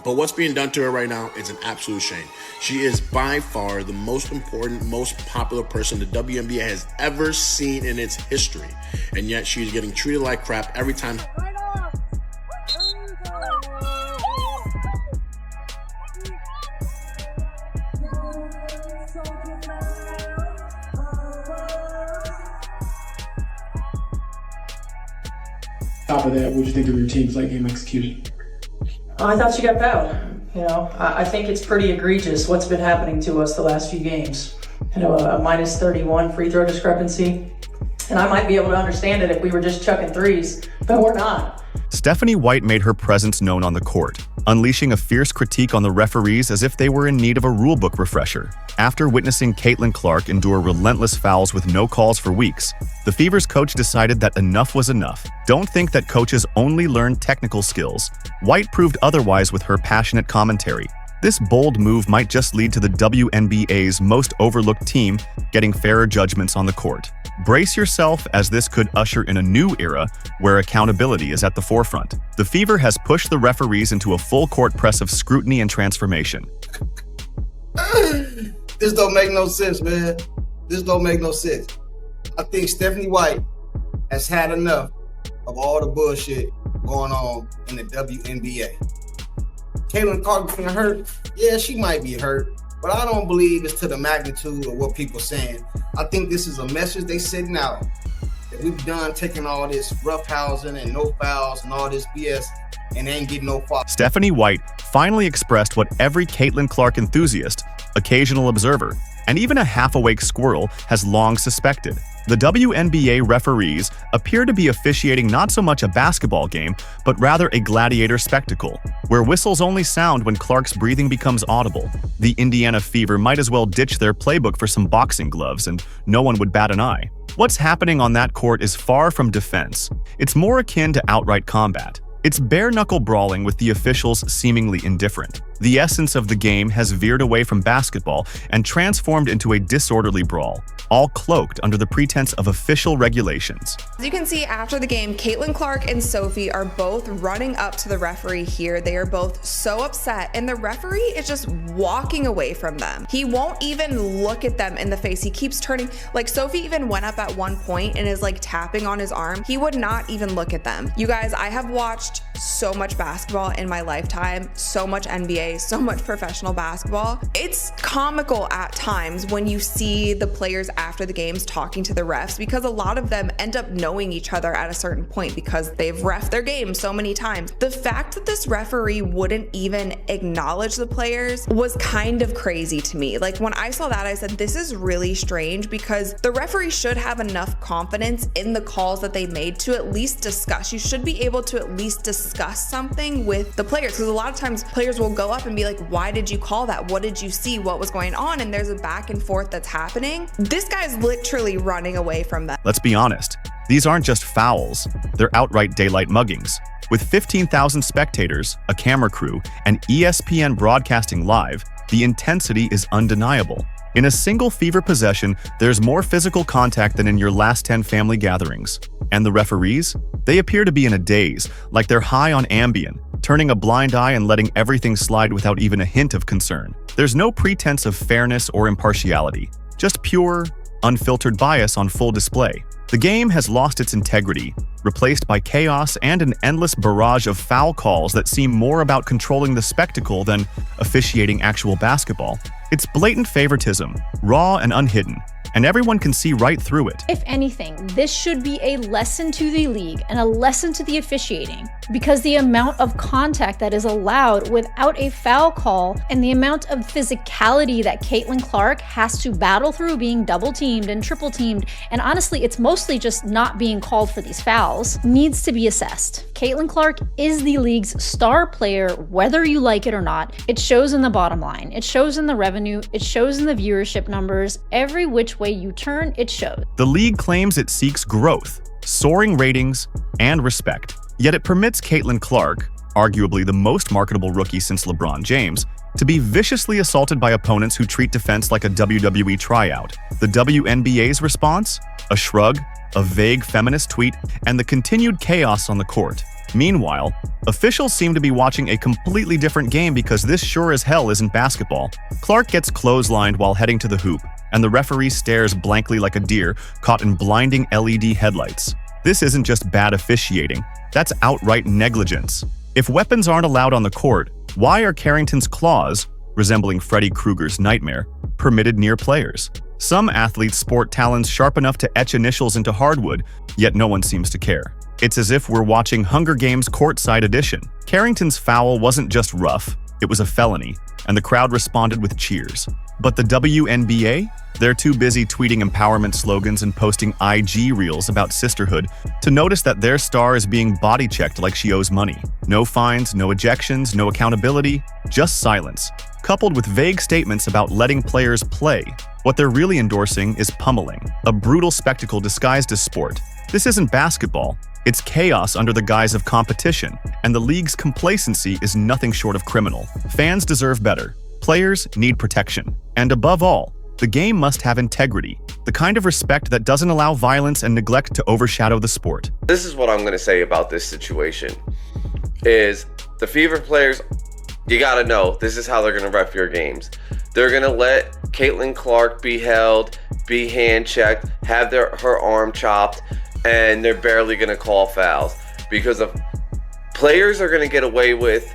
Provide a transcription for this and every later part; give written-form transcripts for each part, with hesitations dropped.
But what's being done to her right now is an absolute shame. She is by far the most important, most popular person the WNBA has ever seen in its history. And yet she's getting treated like crap every time. Top of that, what do you think of your team's late game execution? I thought she got fouled. I think it's pretty egregious what's been happening to us the last few games. A minus 31 free throw discrepancy. And I might be able to understand it if we were just chucking threes, but we're not. Stephanie White made her presence known on the court, unleashing a fierce critique on the referees as if they were in need of a rulebook refresher. After witnessing Caitlin Clark endure relentless fouls with no calls for weeks, the Fever's coach decided that enough was enough. Don't think that coaches only learn technical skills. White proved otherwise with her passionate commentary. This bold move might just lead to the WNBA's most overlooked team getting fairer judgments on the court. Brace yourself, as this could usher in a new era where accountability is at the forefront. The Fever has pushed the referees into a full-court press of scrutiny and transformation. This don't make no sense, man. This don't make no sense. I think Stephanie White has had enough of all the bullshit going on in the WNBA. Caitlin Clark being hurt, yeah, she might be hurt, but I don't believe it's to the magnitude of what people saying. I think this is a message they sending out that we've done taking all this roughhousing and no fouls and all this BS and ain't getting no fouls. Stephanie White finally expressed what every Caitlin Clark enthusiast, occasional observer, and even a half-awake squirrel has long suspected. The WNBA referees appear to be officiating not so much a basketball game, but rather a gladiator spectacle, where whistles only sound when Clark's breathing becomes audible. The Indiana Fever might as well ditch their playbook for some boxing gloves, and no one would bat an eye. What's happening on that court is far from defense. It's more akin to outright combat. It's bare-knuckle brawling with the officials seemingly indifferent. The essence of the game has veered away from basketball and transformed into a disorderly brawl, all cloaked under the pretense of official regulations. As you can see after the game, Caitlin Clark and Sophie are both running up to the referee here. They are both so upset, and the referee is just walking away from them. He won't even look at them in the face. He keeps turning, like Sophie even went up at one point and is like tapping on his arm. He would not even look at them. You guys, I have watched so much basketball in my lifetime, so much NBA, so much professional basketball. It's comical at times when you see the players after the games talking to the refs, because a lot of them end up knowing each other at a certain point because they've reffed their game so many times. The fact that this referee wouldn't even acknowledge the players was kind of crazy to me. Like when I saw that, I said, this is really strange, because the referee should have enough confidence in the calls that they made to at least discuss. You should be able to at least discuss something with the players, because a lot of times players will go up and be like, why did you call that? What did you see? What was going on? And there's a back and forth that's happening. This guy's literally running away from that. Let's be honest, these aren't just fouls, they're outright daylight muggings. With 15,000 spectators, a camera crew, and ESPN broadcasting live, the intensity is undeniable. In a single Fever possession, there's more physical contact than in your last 10 family gatherings. And the referees? They appear to be in a daze, like they're high on Ambien, turning a blind eye and letting everything slide without even a hint of concern. There's no pretense of fairness or impartiality, just pure, unfiltered bias on full display. The game has lost its integrity, replaced by chaos and an endless barrage of foul calls that seem more about controlling the spectacle than officiating actual basketball. It's blatant favoritism, raw and unhidden, and everyone can see right through it. If anything, this should be a lesson to the league and a lesson to the officiating, because the amount of contact that is allowed without a foul call and the amount of physicality that Caitlin Clark has to battle through being double teamed and triple teamed, and honestly it's mostly just not being called for these fouls, needs to be assessed. Caitlin Clark is the league's star player, whether you like it or not. It shows in the bottom line, it shows in the revenue, it shows in the viewership numbers. Every which way you turn, it shows. The league claims it seeks growth, soaring ratings, and respect. Yet it permits Caitlin Clark, arguably the most marketable rookie since LeBron James, to be viciously assaulted by opponents who treat defense like a WWE tryout. The WNBA's response? A shrug, a vague feminist tweet, and the continued chaos on the court. Meanwhile, officials seem to be watching a completely different game because this sure as hell isn't basketball. Clark gets clotheslined while heading to the hoop, and the referee stares blankly like a deer caught in blinding LED headlights. This isn't just bad officiating, that's outright negligence. If weapons aren't allowed on the court, why are Carrington's claws, resembling Freddy Krueger's nightmare, permitted near players? Some athletes sport talons sharp enough to etch initials into hardwood, yet no one seems to care. It's as if we're watching Hunger Games courtside edition. Carrington's foul wasn't just rough, it was a felony, and the crowd responded with cheers. But the WNBA? They're too busy tweeting empowerment slogans and posting IG reels about sisterhood to notice that their star is being body-checked like she owes money. No fines, no ejections, no accountability, just silence, coupled with vague statements about letting players play. What they're really endorsing is pummeling, a brutal spectacle disguised as sport. This isn't basketball, it's chaos under the guise of competition, and the league's complacency is nothing short of criminal. Fans deserve better. Players need protection. And above all, the game must have integrity, the kind of respect that doesn't allow violence and neglect to overshadow the sport. This is what I'm going to say about this situation, is the Fever players, you got to know, this is how they're going to ref your games. They're going to let Caitlin Clark be held, be hand-checked, have her arm chopped, and they're barely going to call fouls. Because of players are going to get away with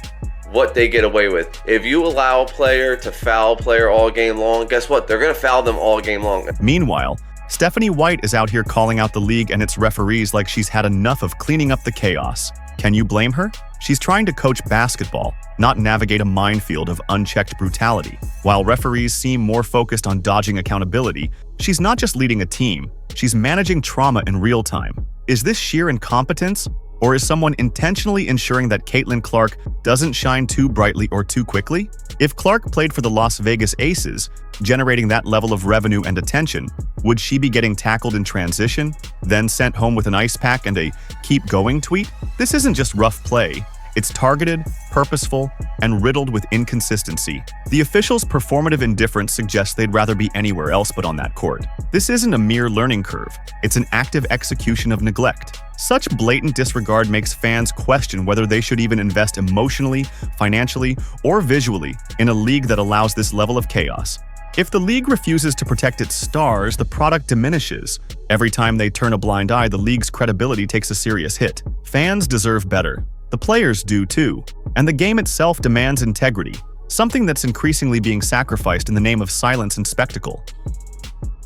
what they get away with. If you allow a player to foul a player all game long, guess what? They're going to foul them all game long. Meanwhile, Stephanie White is out here calling out the league and its referees like she's had enough of cleaning up the chaos. Can you blame her? She's trying to coach basketball, not navigate a minefield of unchecked brutality. While referees seem more focused on dodging accountability, she's not just leading a team, she's managing trauma in real time. Is this sheer incompetence? Or is someone intentionally ensuring that Caitlin Clark doesn't shine too brightly or too quickly? If Clark played for the Las Vegas Aces, generating that level of revenue and attention, would she be getting tackled in transition, then sent home with an ice pack and a "keep going" tweet? This isn't just rough play. It's targeted, purposeful, and riddled with inconsistency. The officials' performative indifference suggests they'd rather be anywhere else but on that court. This isn't a mere learning curve, it's an active execution of neglect. Such blatant disregard makes fans question whether they should even invest emotionally, financially, or visually in a league that allows this level of chaos. If the league refuses to protect its stars, the product diminishes. Every time they turn a blind eye, the league's credibility takes a serious hit. Fans deserve better. The players do too. And the game itself demands integrity, something that's increasingly being sacrificed in the name of silence and spectacle.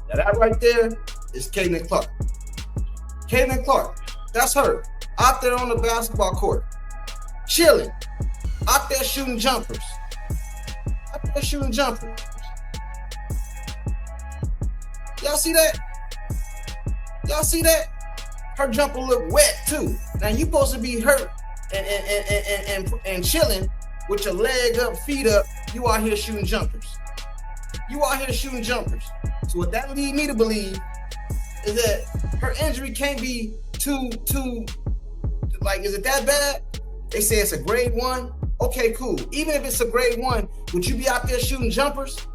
Now that right there is Caitlin Clark. Caitlin Clark, that's her, out there on the basketball court, chilling, out there shooting jumpers. Y'all see that? Y'all see that? Her jumper look wet too. Now you supposed to be hurt and chilling with your leg up, feet up. You out here shooting jumpers. So what that lead me to believe is that her injury can't be too like, is it that bad? They say it's a grade 1. Okay, cool. Even if it's a grade 1, would you be out there shooting jumpers?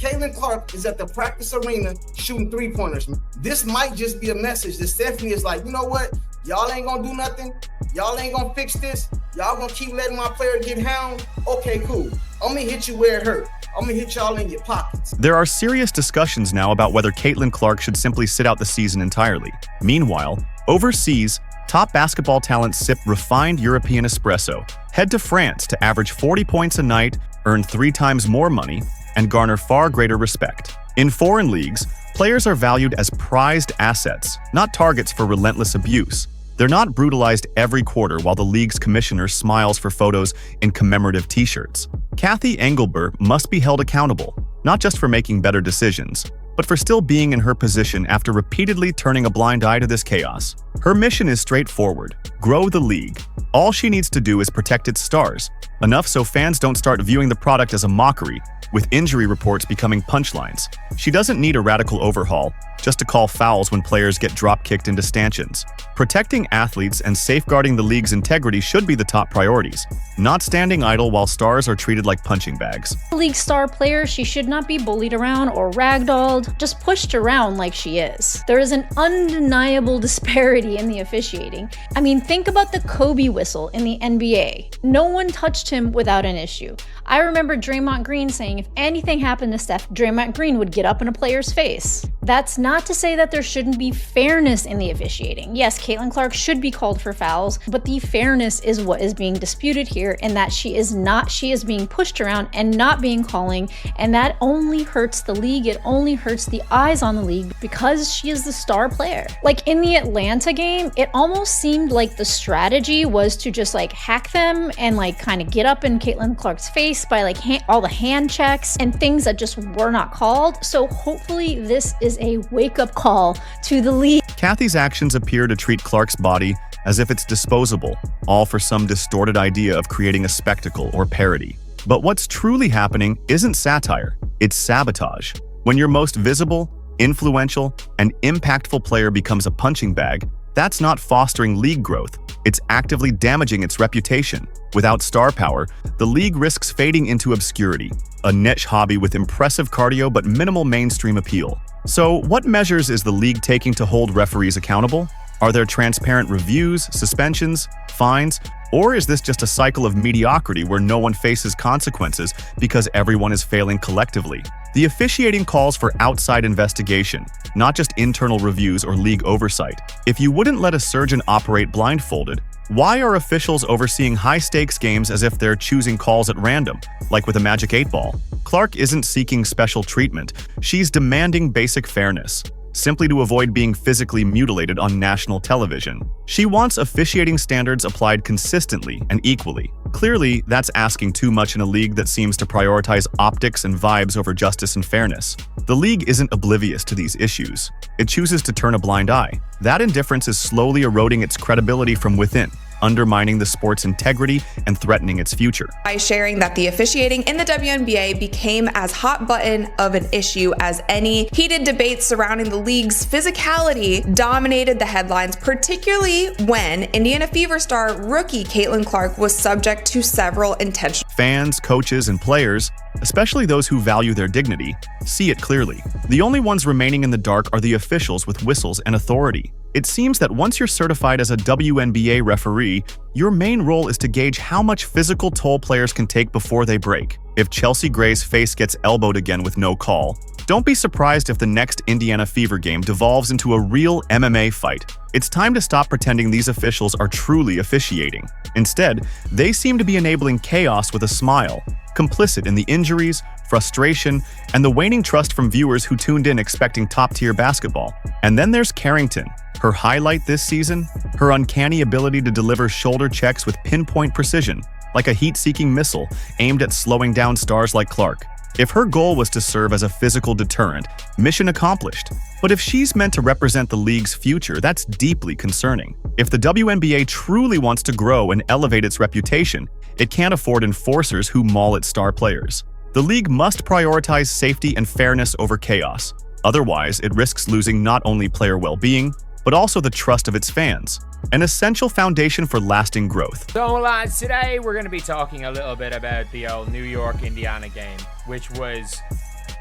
Caitlin Clark is at the practice arena shooting 3-pointers. This might just be a message that Stephanie is like, you know what? Y'all ain't gonna do nothing. Y'all ain't gonna fix this. Y'all gonna keep letting my player get hound. Okay, cool. I'm gonna hit you where it hurt. I'm gonna hit y'all in your pockets. There are serious discussions now about whether Caitlin Clark should simply sit out the season entirely. Meanwhile, overseas, top basketball talents sip refined European espresso, head to France to average 40 points a night, earn 3 times more money, and garner far greater respect. In foreign leagues, players are valued as prized assets, not targets for relentless abuse. They're not brutalized every quarter while the league's commissioner smiles for photos in commemorative t-shirts. Kathy Engelbert must be held accountable, not just for making better decisions, but for still being in her position after repeatedly turning a blind eye to this chaos. Her mission is straightforward: grow the league. All she needs to do is protect its stars, enough so fans don't start viewing the product as a mockery, with injury reports becoming punchlines. She doesn't need a radical overhaul, just to call fouls when players get drop-kicked into stanchions. Protecting athletes and safeguarding the league's integrity should be the top priorities, not standing idle while stars are treated like punching bags. League star player, she should not be bullied around or ragdolled, just pushed around like she is. There is an undeniable disparity in the officiating. I mean, think about the Kobe whistle in the NBA. No one touched him without an issue. I remember Draymond Green saying if anything happened to Steph, Draymond Green would get up in a player's face. That's not to say that there shouldn't be fairness in the officiating. Yes, Caitlin Clark should be called for fouls, but the fairness is what is being disputed here, in that she is being pushed around and not being calling, and that only hurts the league. It only hurts the eyes on the league because she is the star player. Like in the Atlanta game, it almost seemed like the strategy was to just like hack them and like kind of get up in Caitlin Clark's face by like all the hand checks and things that just were not called. So hopefully this is a wake-up call to the league. Kathy's actions appear to treat Clark's body as if it's disposable, all for some distorted idea of creating a spectacle or parody. But what's truly happening isn't satire, it's sabotage. When your most visible, influential, and impactful player becomes a punching bag, that's not fostering league growth, it's actively damaging its reputation. Without star power, the league risks fading into obscurity, a niche hobby with impressive cardio but minimal mainstream appeal. So, what measures is the league taking to hold referees accountable? Are there transparent reviews, suspensions, fines, or is this just a cycle of mediocrity where no one faces consequences because everyone is failing collectively? The officiating calls for outside investigation, not just internal reviews or league oversight. If you wouldn't let a surgeon operate blindfolded, why are officials overseeing high-stakes games as if they're choosing calls at random, like with a Magic 8-ball? Clark isn't seeking special treatment, she's demanding basic fairness, simply to avoid being physically mutilated on national television. She wants officiating standards applied consistently and equally. Clearly, that's asking too much in a league that seems to prioritize optics and vibes over justice and fairness. The league isn't oblivious to these issues. It chooses to turn a blind eye. That indifference is slowly eroding its credibility from within, undermining the sport's integrity and threatening its future. By sharing that the officiating in the WNBA became as hot button of an issue as any, heated debates surrounding the league's physicality dominated the headlines, particularly when Indiana Fever star rookie Caitlin Clark was subject to several intentional. Fans, coaches, and players, especially those who value their dignity, see it clearly. The only ones remaining in the dark are the officials with whistles and authority. It seems that once you're certified as a WNBA referee, your main role is to gauge how much physical toll players can take before they break. If Chelsea Gray's face gets elbowed again with no call, don't be surprised if the next Indiana Fever game devolves into a real MMA fight. It's time to stop pretending these officials are truly officiating. Instead, they seem to be enabling chaos with a smile, complicit in the injuries, frustration, and the waning trust from viewers who tuned in expecting top-tier basketball. And then there's Carrington. Her highlight this season? Her uncanny ability to deliver shoulder checks with pinpoint precision, like a heat-seeking missile aimed at slowing down stars like Clark. If her goal was to serve as a physical deterrent, mission accomplished. But if she's meant to represent the league's future, that's deeply concerning. If the WNBA truly wants to grow and elevate its reputation, it can't afford enforcers who maul its star players. The league must prioritize safety and fairness over chaos. Otherwise, it risks losing not only player well-being, but also the trust of its fans, an essential foundation for lasting growth. So lads, today we're going to be talking a little bit about the old New York-Indiana game, which was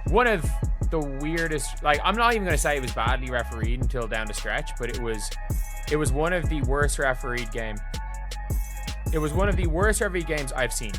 one of the weirdest, like, I'm not even going to say it was badly refereed until down the stretch, but it was one of the worst refereed games. It was one of the worst refereed games I've seen.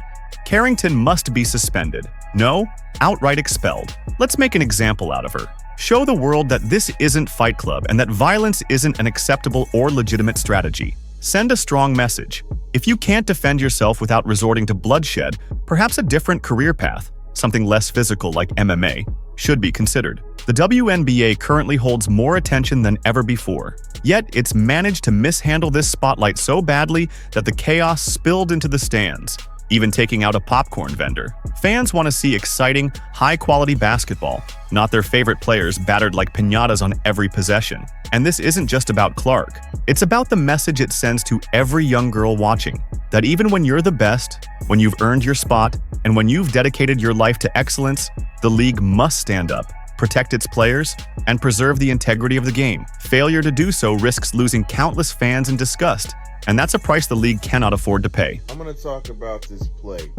Carrington must be suspended. No, outright expelled. Let's make an example out of her. Show the world that this isn't Fight Club and that violence isn't an acceptable or legitimate strategy. Send a strong message. If you can't defend yourself without resorting to bloodshed, perhaps a different career path, something less physical like MMA, should be considered. The WNBA currently holds more attention than ever before. Yet, it's managed to mishandle this spotlight so badly that the chaos spilled into the stands. even taking out a popcorn vendor. Fans want to see exciting, high-quality basketball, not their favorite players battered like piñatas on every possession. And this isn't just about Clark. It's about the message it sends to every young girl watching, that even when you're the best, when you've earned your spot, and when you've dedicated your life to excellence, the league must stand up, protect its players, and preserve the integrity of the game. Failure to do so risks losing countless fans in disgust, and that's a price the league cannot afford to pay. I'm going to talk about this play.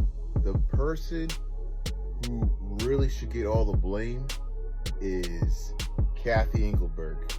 The person who really should get all the blame is Kathy Engelberg.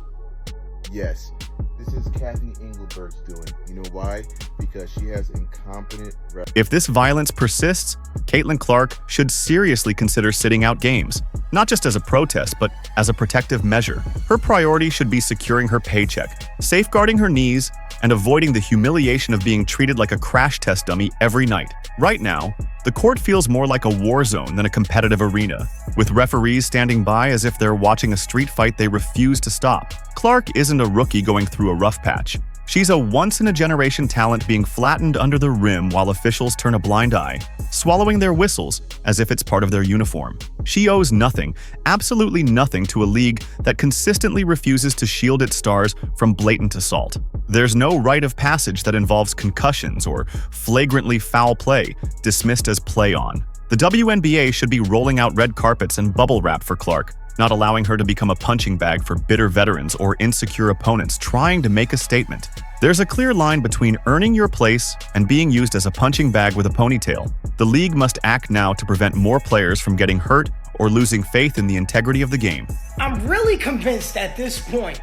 Yes, this is Kathy Engelberg's doing. You know why? Because she has incompetent... If this violence persists, Caitlin Clark should seriously consider sitting out games, not just as a protest, but as a protective measure. Her priority should be securing her paycheck, safeguarding her knees, and avoiding the humiliation of being treated like a crash test dummy every night. Right now, the court feels more like a war zone than a competitive arena, with referees standing by as if they're watching a street fight they refuse to stop. Clark isn't a rookie going through a rough patch. She's a once-in-a-generation talent being flattened under the rim while officials turn a blind eye, swallowing their whistles as if it's part of their uniform. She owes nothing, absolutely nothing, to a league that consistently refuses to shield its stars from blatant assault. There's no rite of passage that involves concussions or flagrantly foul play, dismissed as play-on. The WNBA should be rolling out red carpets and bubble wrap for Clark, not allowing her to become a punching bag for bitter veterans or insecure opponents trying to make a statement. There's a clear line between earning your place and being used as a punching bag with a ponytail. The league must act now to prevent more players from getting hurt or losing faith in the integrity of the game. I'm really convinced at this point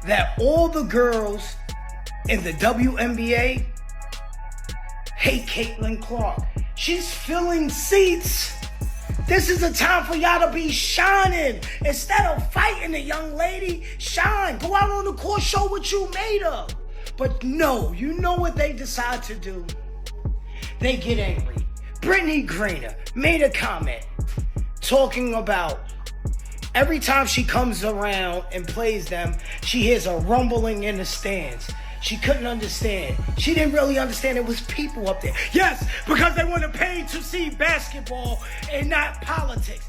that all the girls in the WNBA hate Caitlin Clark. She's filling seats. This is a time for y'all to be shining. Instead of fighting the young lady, shine. Go out on the court, show what you made of. But no, you know what they decide to do? They get angry. Brittany Griner made a comment talking about every time she comes around and plays them, she hears a rumbling in the stands. She couldn't understand. She didn't really understand it was people up there. Yes, because they want to pay to see basketball and not politics.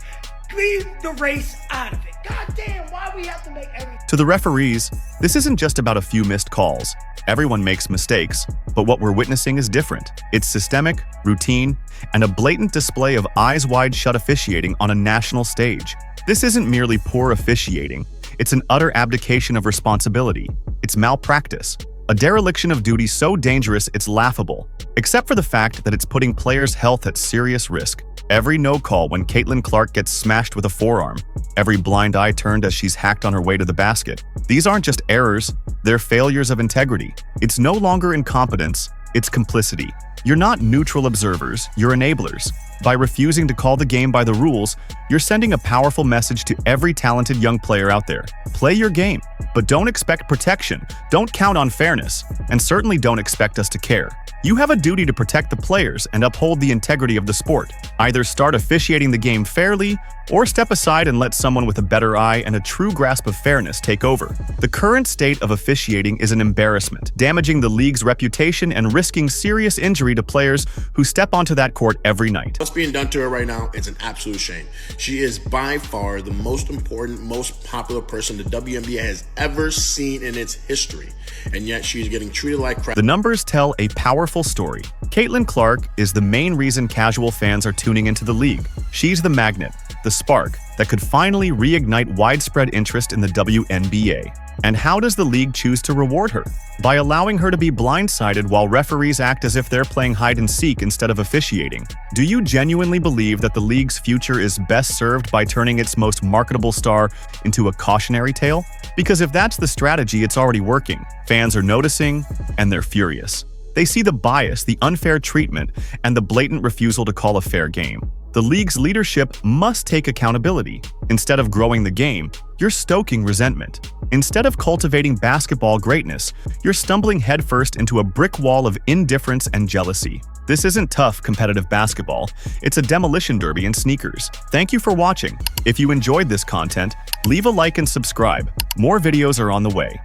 Leave the race out of it. God damn, why we have to make everything... To the referees, this isn't just about a few missed calls. Everyone makes mistakes, but what we're witnessing is different. It's systemic, routine, and a blatant display of eyes wide shut officiating on a national stage. This isn't merely poor officiating. It's an utter abdication of responsibility. It's malpractice. A dereliction of duty so dangerous it's laughable, except for the fact that it's putting players' health at serious risk. Every no call when Caitlin Clark gets smashed with a forearm, every blind eye turned as she's hacked on her way to the basket. These aren't just errors, they're failures of integrity. It's no longer incompetence, it's complicity. You're not neutral observers, you're enablers. By refusing to call the game by the rules, you're sending a powerful message to every talented young player out there. Play your game, but don't expect protection, don't count on fairness, and certainly don't expect us to care. You have a duty to protect the players and uphold the integrity of the sport. Either start officiating the game fairly, or step aside and let someone with a better eye and a true grasp of fairness take over. The current state of officiating is an embarrassment, damaging the league's reputation and risking serious injury to players who step onto that court every night. What's being done to her right now is an absolute shame. She is by far the most important, most popular person the WNBA has ever seen in its history, and yet she's getting treated like crap. The numbers tell a powerful story. Caitlin Clark is the main reason casual fans are tuning into the league. She's the magnet, the spark, that could finally reignite widespread interest in the WNBA. And how does the league choose to reward her? By allowing her to be blindsided while referees act as if they're playing hide-and-seek instead of officiating. Do you genuinely believe that the league's future is best served by turning its most marketable star into a cautionary tale? Because if that's the strategy, it's already working. Fans are noticing, and they're furious. They see the bias, the unfair treatment, and the blatant refusal to call a fair game. The league's leadership must take accountability. Instead of growing the game, you're stoking resentment. Instead of cultivating basketball greatness, you're stumbling headfirst into a brick wall of indifference and jealousy. This isn't tough, competitive basketball. It's a demolition derby in sneakers. Thank you for watching. If you enjoyed this content, leave a like and subscribe. More videos are on the way.